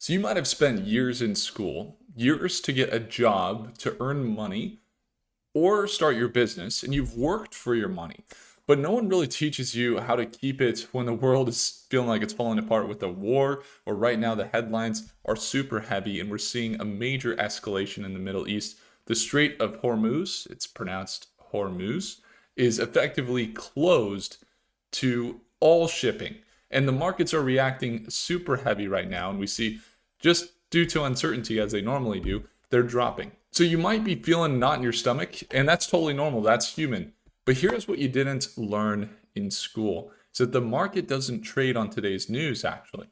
So you might have spent years in school, years to get a job, to earn money, or start your business, and you've worked for your money. But no one really teaches you how to keep it when the world is feeling like it's falling apart with a war, or right now the headlines are super heavy and we're seeing a major escalation in the Middle East. The Strait of Hormuz, it's pronounced Hormuz, is effectively closed to all shipping. And the markets are reacting super heavy right now. And we see, just due to uncertainty, as they normally do, they're dropping. So you might be feeling knot in your stomach, and that's totally normal. That's human. But here's what you didn't learn in school. Is that the market doesn't trade on today's news, actually.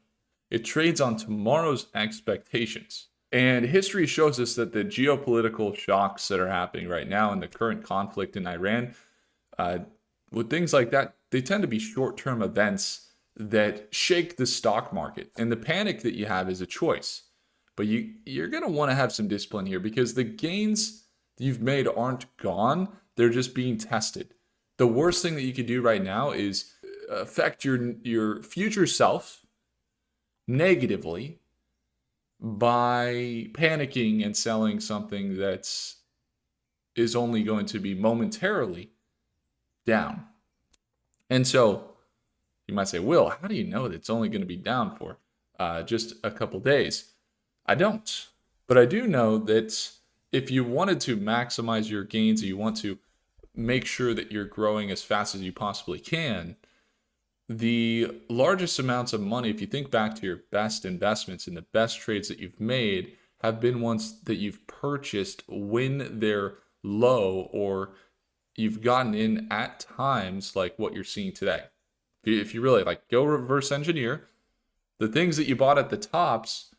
It trades on tomorrow's expectations. And history shows us that the geopolitical shocks that are happening right now in the current conflict in Iran, with things like that, they tend to be short-term events that shake the stock market. And the panic that you have is a choice. But you're going to want to have some discipline here, because the gains you've made aren't gone. They're just being tested. The worst thing that you could do right now is affect your future self negatively by panicking and selling something that is only going to be momentarily down. And so you might say, Will, how do you know that it's only going to be down for just a couple days? I don't. But I do know that if you wanted to maximize your gains, and you want to make sure that you're growing as fast as you possibly can, the largest amounts of money, if you think back to your best investments and the best trades that you've made, have been ones that you've purchased when they're low, or you've gotten in at times like what you're seeing today. If you really go reverse engineer, the things that you bought at the tops,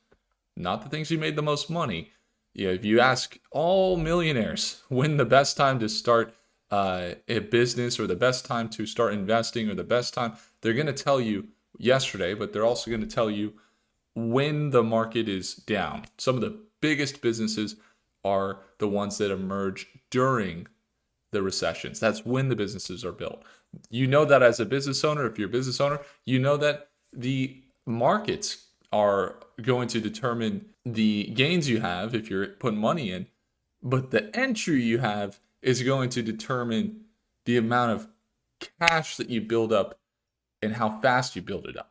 not the things you made the most money. If you ask all millionaires when the best time to start a business, or the best time to start investing, or the best time, they're going to tell you yesterday, but they're also going to tell you when the market is down. Some of the biggest businesses are the ones that emerge during the recessions. That's when the businesses are built. You know that as a business owner. If you're a business owner, you know that the markets are going to determine the gains you have if you're putting money in, but the entry you have is going to determine the amount of cash that you build up and how fast you build it up.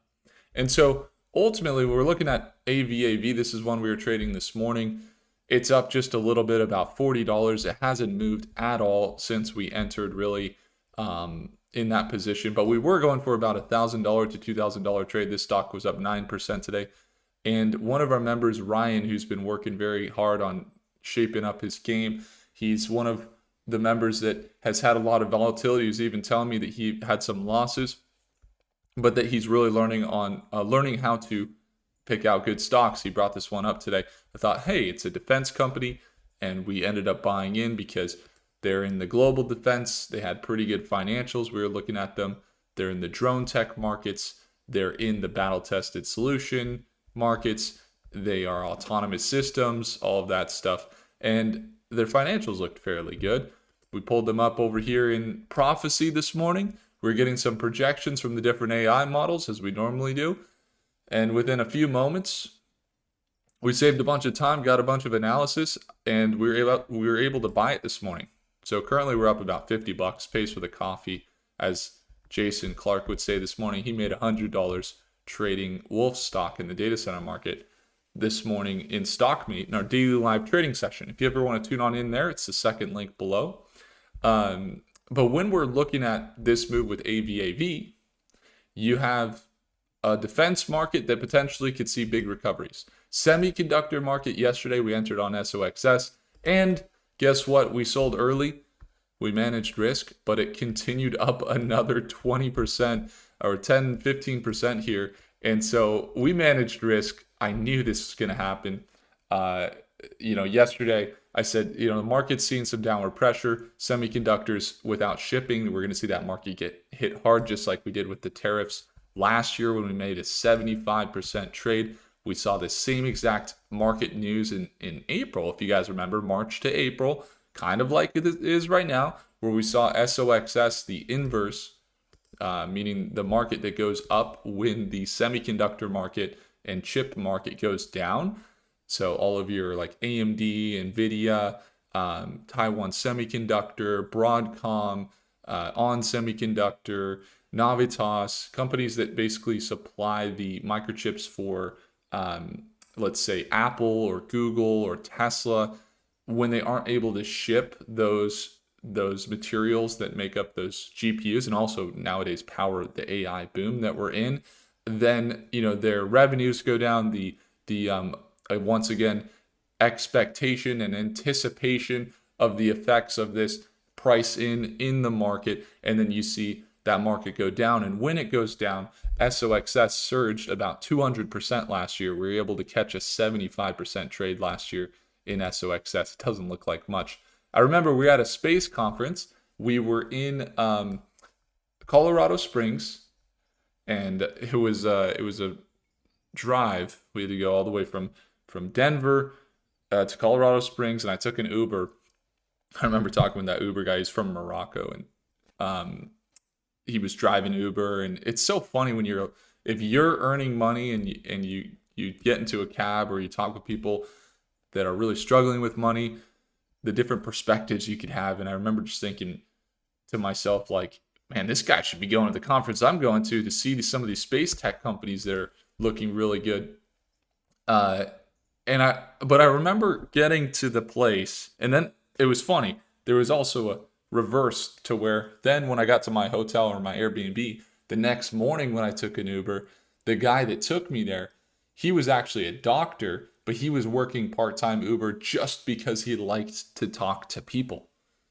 And so ultimately, we're looking at AVAV. This is one we were trading this morning. It's up just a little bit, about $40. It hasn't moved at all since we entered, really, in that position. But we were going for about $1,000 to $2,000 trade. This stock was up 9% today. And one of our members, Ryan, who's been working very hard on shaping up his game, he's one of the members that has had a lot of volatility. He's even telling me that he had some losses, but that he's really learning how to pick out good stocks. He brought this one up today. I thought, hey, it's a defense company, and we ended up buying in because they're in the global defense. They had pretty good financials. We were looking at them. They're in the drone tech markets. They're in the battle-tested solution markets. They are autonomous systems, all of that stuff. And their financials looked fairly good. We pulled them up over here in Prophecy this morning. We're getting some projections from the different AI models, as we normally do. And within a few moments, we saved a bunch of time, got a bunch of analysis, and we were able to buy it this morning. So currently we're up about $50, pays for the coffee. As Jason Clark would say this morning, he made $100 trading Wolf stock in the data center market this morning in StockMeet in our daily live trading session. If you ever want to tune on in there, it's the second link below. But when we're looking at this move with AVAV, you have a defense market that potentially could see big recoveries. Semiconductor market, yesterday we entered on SOXS, and guess what? We sold early. We managed risk, but it continued up another 20% or 10, 15% here. And so we managed risk. I knew this was going to happen. Yesterday I said, the market's seeing some downward pressure. Semiconductors without shipping, we're going to see that market get hit hard, just like we did with the tariffs last year when we made a 75% trade. We saw the same exact market news in April, if you guys remember, March to April, kind of like it is right now, where we saw SOXS, the inverse, meaning the market that goes up when the semiconductor market and chip market goes down, so all of your like AMD, NVIDIA, Taiwan Semiconductor, Broadcom, On Semiconductor, Navitas, companies that basically supply the microchips for, let's say, Apple or Google or Tesla, when they aren't able to ship those materials that make up those GPUs and also nowadays power the AI boom that we're in, then their revenues go down. The once again, expectation and anticipation of the effects of this price in the market, and then you see that market go down. And when it goes down, SOXS surged about 200% last year. We were able to catch a 75% trade last year in SOXS. It doesn't look like much. I remember we were at a space conference. We were in Colorado Springs, and it was a drive. We had to go all the way from Denver to Colorado Springs, and I took an Uber. I remember talking with that Uber guy. He's from Morocco, and he was driving Uber. And it's so funny when if you're earning money and you get into a cab or you talk with people that are really struggling with money, the different perspectives you could have. And I remember just thinking to myself, like, man, this guy should be going to the conference I'm going to see some of these space tech companies that are looking really good. But I remember getting to the place, and then it was funny. There was also a reverse to where then when I got to my hotel or my Airbnb, the next morning when I took an Uber, the guy that took me there, he was actually a doctor, but he was working part-time Uber just because he liked to talk to people.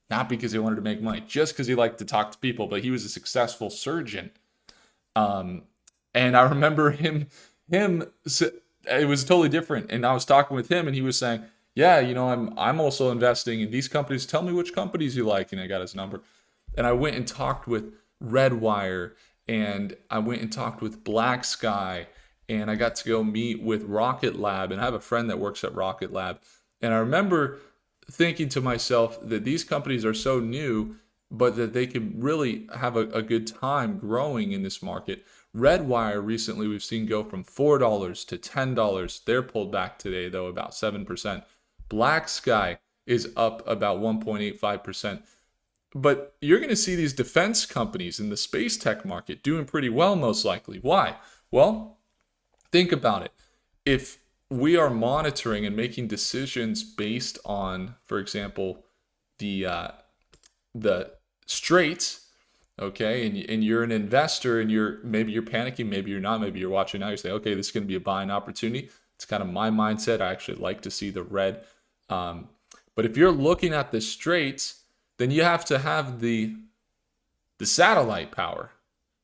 Not because he wanted to make money, just because he liked to talk to people, but he was a successful surgeon. And I remember him, it was totally different. And I was talking with him and he was saying, yeah, I'm also investing in these companies. Tell me which companies you like. And I got his number. And I went and talked with Redwire, and I went and talked with Black Sky, and I got to go meet with Rocket Lab. And I have a friend that works at Rocket Lab. And I remember thinking to myself that these companies are so new, but that they could really have a good time growing in this market. Redwire recently we've seen go from $4 to $10. They're pulled back today, though, about 7%. Black Sky is up about 1.85%. But you're going to see these defense companies in the space tech market doing pretty well, most likely. Why? Well, think about it. If we are monitoring and making decisions based on, for example, the straits, okay, and you're an investor, and maybe you're panicking, maybe you're not, maybe you're watching now, you say, okay, this is going to be a buying opportunity. It's kind of my mindset. I actually like to see the red. But if you're looking at the straits, then you have to have the satellite power.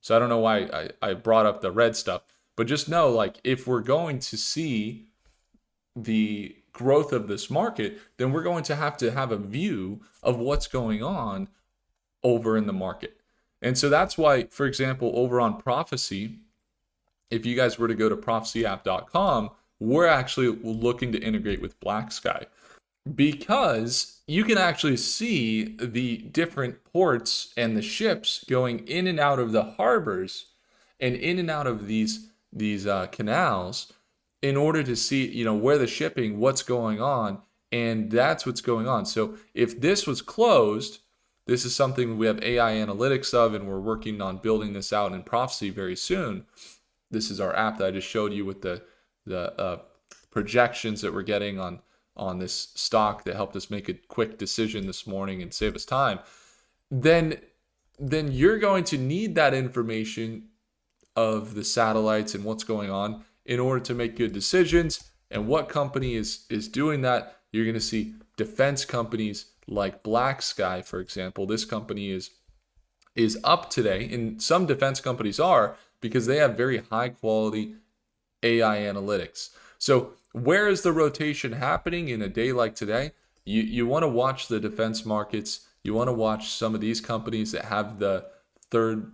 So I don't know why I brought up the red stuff, but just know, like, if we're going to see the growth of this market, then we're going to have a view of what's going on over in the market. And so that's why, for example, over on Prophecy, if you guys were to go to prophecyapp.com, we're actually looking to integrate with Black Sky, because you can actually see the different ports and the ships going in and out of the harbors and in and out of these canals in order to see, where the shipping, what's going on, and that's what's going on. So if this was closed, this is something we have AI analytics of, and we're working on building this out in Prophecy very soon. This is our app that I just showed you with the projections that we're getting on this stock that helped us make a quick decision this morning and save us time. Then you're going to need that information of the satellites and what's going on in order to make good decisions. And what company is doing that? You're going to see defense companies like Black Sky, for example. This company is up today, and some defense companies are, because they have very high quality AI analytics. So where is the rotation happening in a day like today? You want to watch the defense markets. You want to watch some of these companies that have the third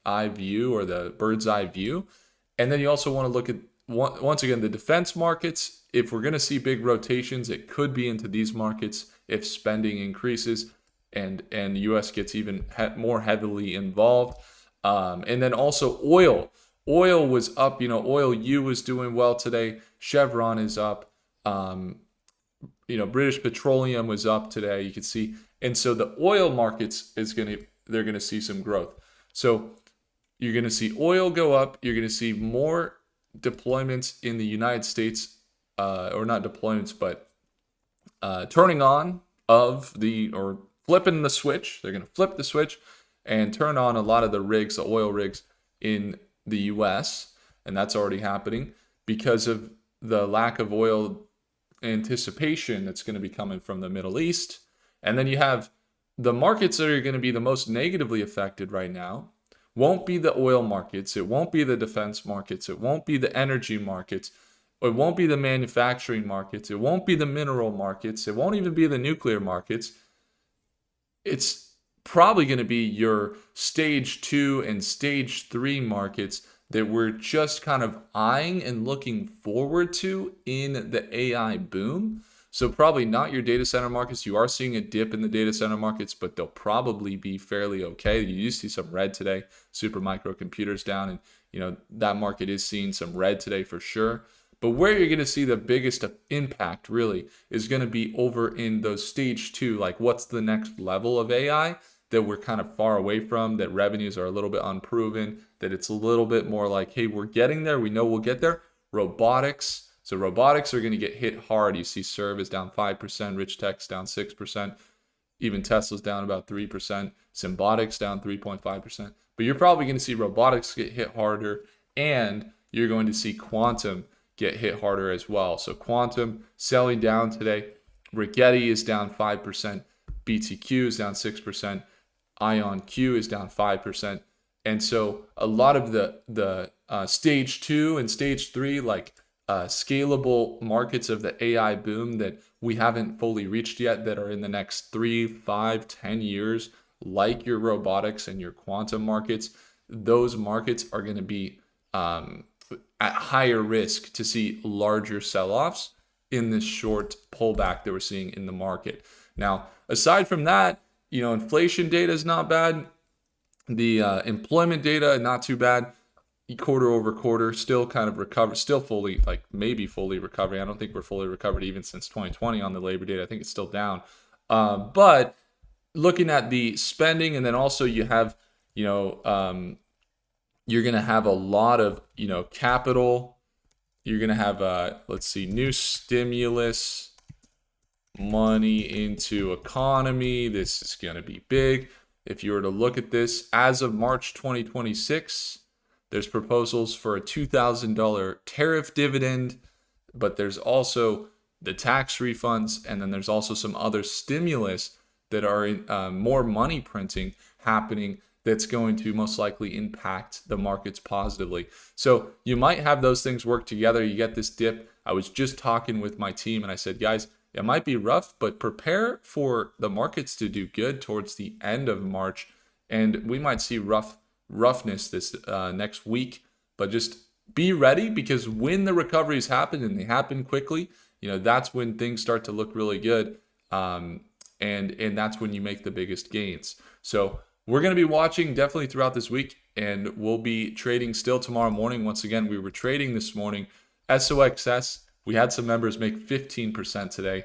eye view or the bird's eye view. And then you also want to look at, once again, the defense markets. If we're going to see big rotations, it could be into these markets if spending increases and the U.S. gets even more heavily involved. And then also oil. Oil was up. Oil U was doing well today. Chevron is up. British Petroleum was up today. You can see, and so the oil markets they're gonna see some growth. So you're gonna see oil go up. You're gonna see more deployments in the United States, or not deployments, but turning on or flipping the switch. They're gonna flip the switch and turn on a lot of the oil rigs in the U.S., and that's already happening because of the lack of oil anticipation that's going to be coming from the Middle East. And then you have the markets that are going to be the most negatively affected right now won't be the oil markets, it won't be the defense markets, it won't be the energy markets, it won't be the manufacturing markets, it won't be the mineral markets, it won't even be the nuclear markets. It's probably going to be your stage 2 and stage 3 markets that we're just kind of eyeing and looking forward to in the AI boom. So probably not your data center markets. You are seeing a dip in the data center markets, but they'll probably be fairly okay. You do see some red today. Super microcomputers down, and that market is seeing some red today for sure. But where you're going to see the biggest impact really is going to be over in those stage 2, like what's the next level of AI that we're kind of far away from, that revenues are a little bit unproven, that it's a little bit more like, hey, we're getting there, we know we'll get there. Robotics. So robotics are going to get hit hard. You see Serve is down 5%, Rich Tech's down 6%, even Tesla's down about 3%, Symbotic's down 3.5%. But you're probably going to see robotics get hit harder, and you're going to see quantum get hit harder as well. So quantum selling down today. Rigetti is down 5%, BTQ is down 6%, IonQ is down 5%. And so a lot of the stage 2 and stage 3, like scalable markets of the AI boom that we haven't fully reached yet, that are in the next 3, 5, 10 years, like your robotics and your quantum markets, those markets are going to be at higher risk to see larger sell-offs in this short pullback that we're seeing in the market. Now, aside from that, inflation data is not bad. The employment data, not too bad. Quarter over quarter, still kind of recovered, still fully, maybe fully recovering. I don't think we're fully recovered even since 2020 on the labor data. I think it's still down. But looking at the spending, and then also you have, you're going to have a lot of, capital. You're going to have, new stimulus money into economy. This is going to be big. If you were to look at this, as of March 2026, there's proposals for a $2,000 tariff dividend, but there's also the tax refunds, and then there's also some other stimulus that are more money printing happening that's going to most likely impact the markets positively. So you might have those things work together. You get this dip. I was just talking with my team, and I said, guys, it might be rough, but prepare for the markets to do good towards the end of March, and we might see roughness this next week. But just be ready, because when the recoveries happen, and they happen quickly, that's when things start to look really good, and that's when you make the biggest gains. So we're going to be watching definitely throughout this week, and we'll be trading still tomorrow morning. Once again, we were trading this morning. SOXS, we had some members make 15% today,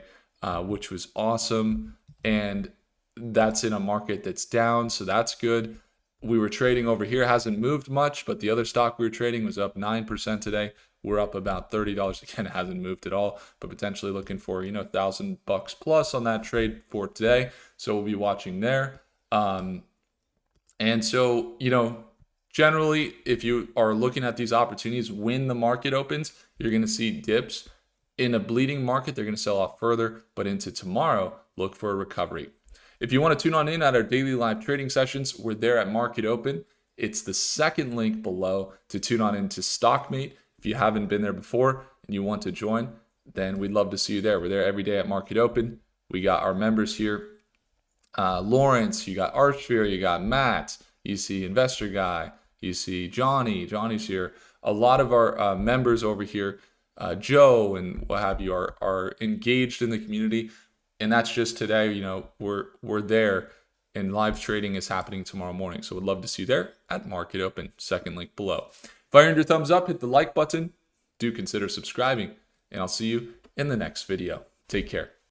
which was awesome. And that's in a market that's down, so that's good. We were trading over here, hasn't moved much, but the other stock we were trading was up 9% today. We're up about $30. Again, it hasn't moved at all, but potentially looking for, $1,000 plus on that trade for today. So we'll be watching there. And so, generally, if you are looking at these opportunities, when the market opens, you're going to see dips. In a bleeding market, they're going to sell off further, but into tomorrow, look for a recovery. If you want to tune on in at our daily live trading sessions, we're there at Market Open. It's the second link below to tune on into StockMate. If you haven't been there before and you want to join, then we'd love to see you there. We're there every day at Market Open. We got our members here. Lawrence, you got Archsphere, you got Matt, you see Investor Guy, you see Johnny's here. A lot of our members over here, Joe and what have you, are engaged in the community. And that's just today. We're there, and live trading is happening tomorrow morning. So we'd love to see you there at Market Open. Second link below. If I earned your thumbs up, hit the like button. Do consider subscribing, and I'll see you in the next video. Take care.